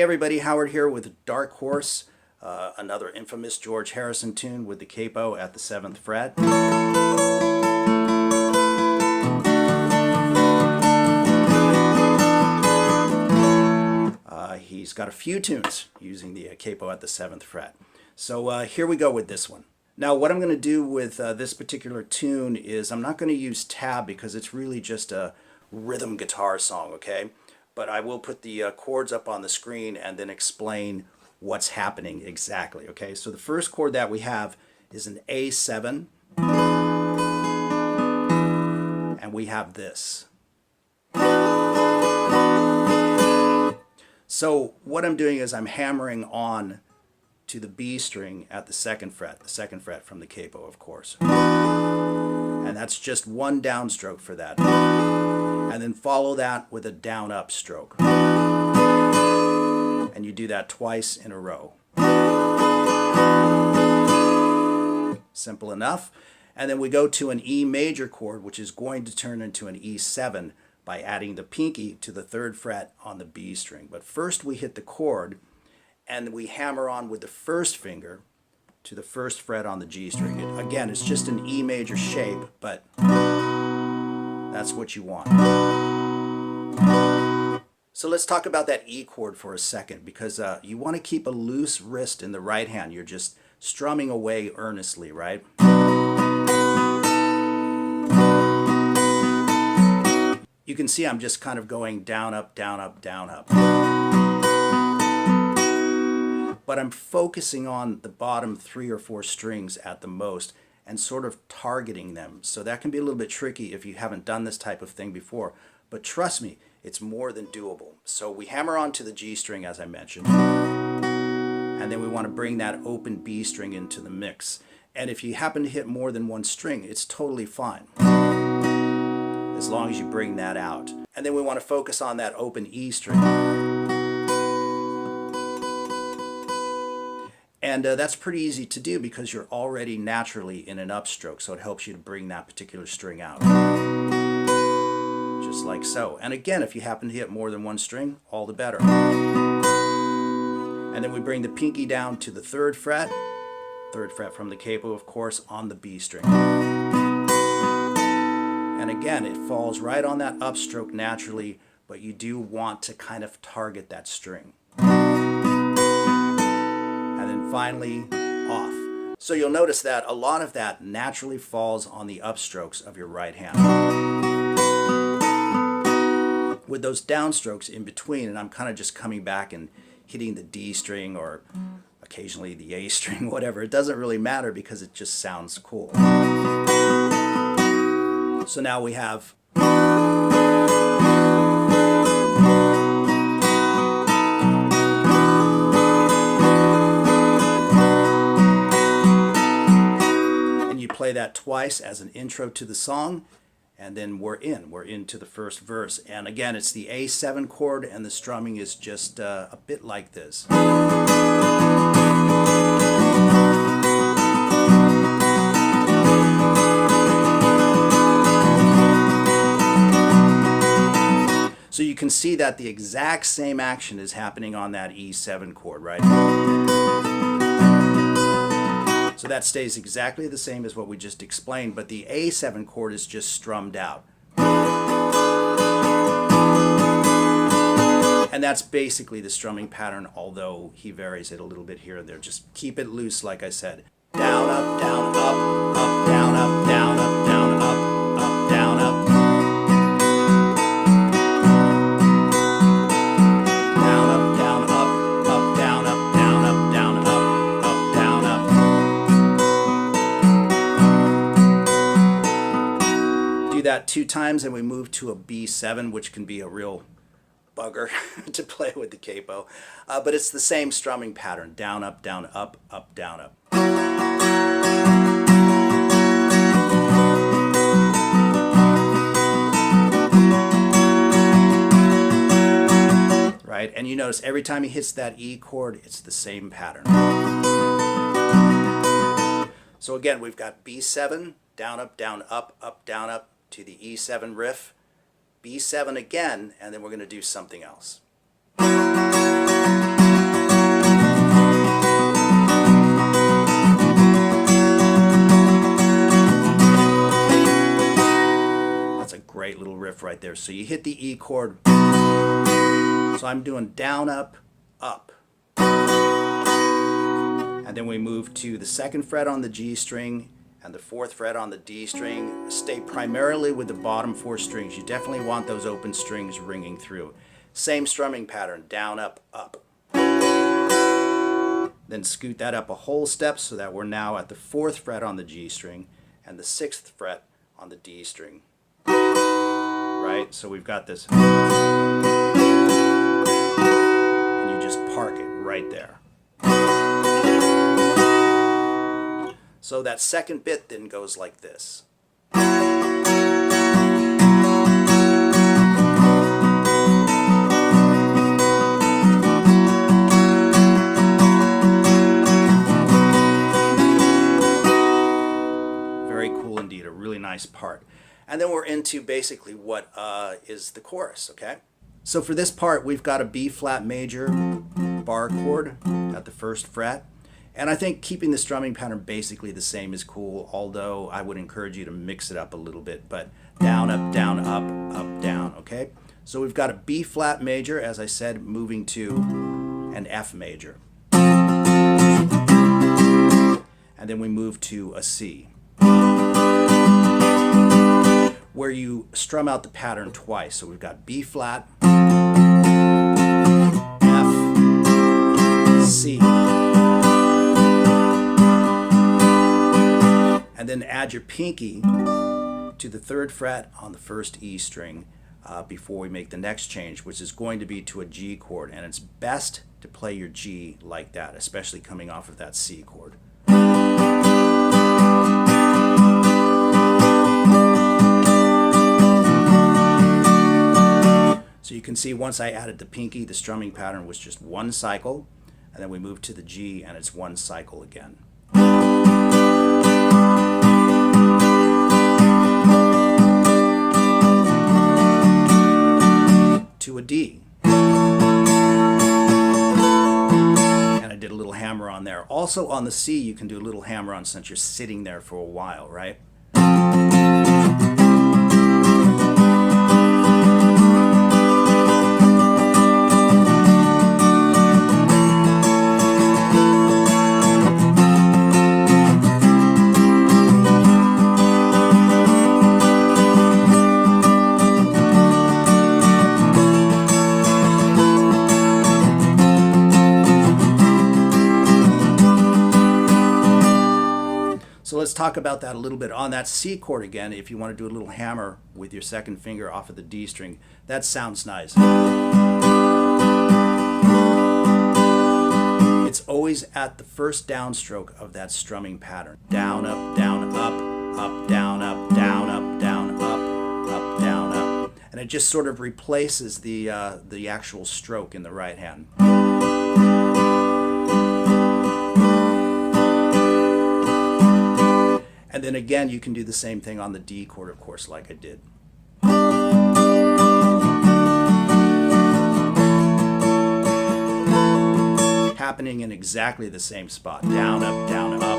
everybody, Howard here with Dark Horse, another infamous George Harrison tune with the capo at the 7th fret. He's got a few tunes using the capo at the 7th fret. So here we go with this one. Now what I'm going to do with this particular tune is I'm not going to use tab because it's really just a rhythm guitar song, okay? But I will put the chords up on the screen and then explain what's happening exactly, okay? So the first chord that we have is an A7, and we have this. So what I'm doing is I'm hammering on to the B string at the 2nd fret, the 2nd fret from the capo, of course. And that's just one downstroke for that. And then follow that with a down-up stroke. And you do that twice in a row. Simple enough. And then we go to an E major chord, which is going to turn into an E7 by adding the pinky to the 3rd fret on the B string. But first we hit the chord, and we hammer on with the 1st finger to the 1st fret on the G string. Again, it's just an E major shape, but that's what you want. So let's talk about that E chord for a second, because you want to keep a loose wrist in the right hand. You're just strumming away earnestly, right? You can see I'm just kind of going down, up, down, up, down, up. But I'm focusing on the bottom 3 or 4 strings at the most and sort of targeting them. So that can be a little bit tricky if you haven't done this type of thing before. But trust me, it's more than doable. So we hammer on to the G string, as I mentioned. And then we want to bring that open B string into the mix. And if you happen to hit more than one string, it's totally fine, as long as you bring that out. And then we want to focus on that open E string. And that's pretty easy to do because you're already naturally in an upstroke, so it helps you to bring that particular string out. Just like so. And again, if you happen to hit more than one string, all the better. And then we bring the pinky down to the 3rd fret, 3rd fret from the capo, of course, on the B string. And again, it falls right on that upstroke naturally, but you do want to kind of target that string. And then finally, off. So you'll notice that a lot of that naturally falls on the upstrokes of your right hand, with those downstrokes in between, and I'm kind of just coming back and hitting the D string or occasionally the A string, whatever. It doesn't really matter because it just sounds cool. So now we have play that twice as an intro to the song, and then we're into the first verse. And again, it's the A7 chord, and the strumming is just a bit like this. So you can see that the exact same action is happening on that E7 chord, right? So that stays exactly the same as what we just explained, but the A7 chord is just strummed out. And that's basically the strumming pattern, although he varies it a little bit here and there. Just keep it loose, like I said. Down, up, down, up, up, down, up, down, up, down, up, up, down, up. That 2 times, and we move to a B7, which can be a real bugger to play with the capo, but it's the same strumming pattern: down, up, down, up, up, down, up. Right, and you notice every time he hits that E chord, it's the same pattern. So again, we've got B7, down, up, down, up, down, up, to the E7 riff, B7 again, and then we're going to do something else. great little riff right there. So you hit the E chord. So I'm doing down, up, up. And then we move to the 2nd fret on the G string and the 4th fret on the D string. Stay primarily with the bottom 4 strings. You definitely want those open strings ringing through. Same strumming pattern, down, up, up. Then scoot that up a whole step so that we're now at the 4th fret on the G string and the 6th fret on the D string. Right? So we've got this. And you just park it right there. So that 2nd bit then goes like this. Nice part. And then we're into basically what is the chorus, okay? So for this part, we've got a B flat major bar chord at the 1st fret. And I think keeping the strumming pattern basically the same is cool, although I would encourage you to mix it up a little bit, but down, up, down, okay? So we've got a B flat major, as I said, moving to an F major. And then we move to a C, where you strum out the pattern twice. So we've got B flat, F, C. And then add your pinky to the 3rd fret on the 1st E string before we make the next change, which is going to be to a G chord. And it's best to play your G like that, especially coming off of that C chord. So you can see once I added the pinky, the strumming pattern was just 1 cycle, and then we move to the G and it's 1 cycle again. To a D. And I did a little hammer on there. Also on the C, you can do a little hammer on since you're sitting there for a while, right? So let's talk about that a little bit. On that C chord again, if you want to do a little hammer with your 2nd finger off of the D string, that sounds nice. It's always at the 1st downstroke of that strumming pattern. Down, up, down, up, down, up, down, up, down, up, down, up. And it just sort of replaces the actual stroke in the right hand. And then again, you can do the same thing on the D chord, of course, like I did. Happening in exactly the same spot. Down, up, down, up,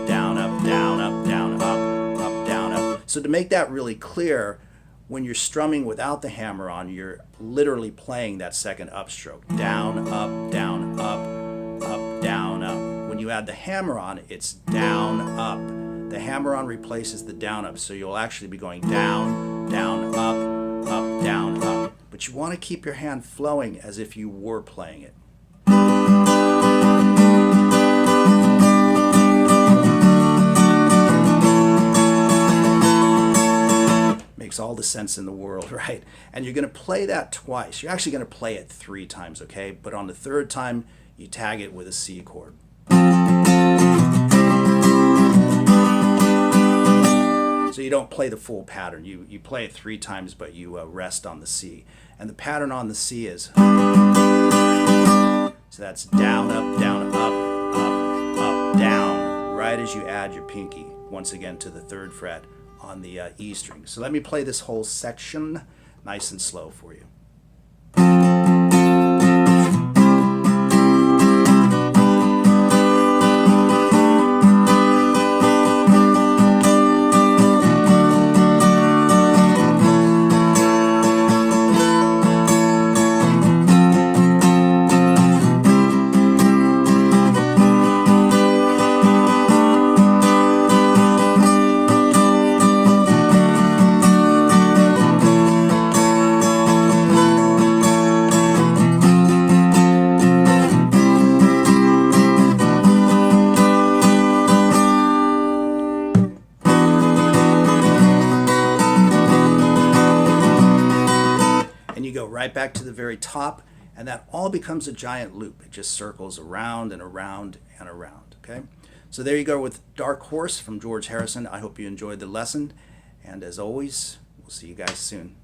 down, up, down, up, down, up, down, up. So to make that really clear, when you're strumming without the hammer on, you're literally playing that 2nd upstroke. Down, up, down, up, down, up. When you add the hammer on, it's down, up. The hammer on replaces the down, up, so you'll actually be going down, down, up, down, up. But you want to keep your hand flowing as if you were playing it. Makes all the sense in the world, right? And you're going to play that twice. You're actually going to play it 3 times, okay? But on the 3rd time, you tag it with a C chord. So you don't play the full pattern. You play it 3 times, but you rest on the C. And the pattern on the C is, so that's down, up, down, right as you add your pinky, once again to the 3rd fret on the E string. So let me play this whole section nice and slow for you. and you go right back to the very top, and that all becomes a giant loop. It just circles around and around and around, okay? So there you go with Dark Horse from George Harrison. I hope you enjoyed the lesson, and as always, we'll see you guys soon.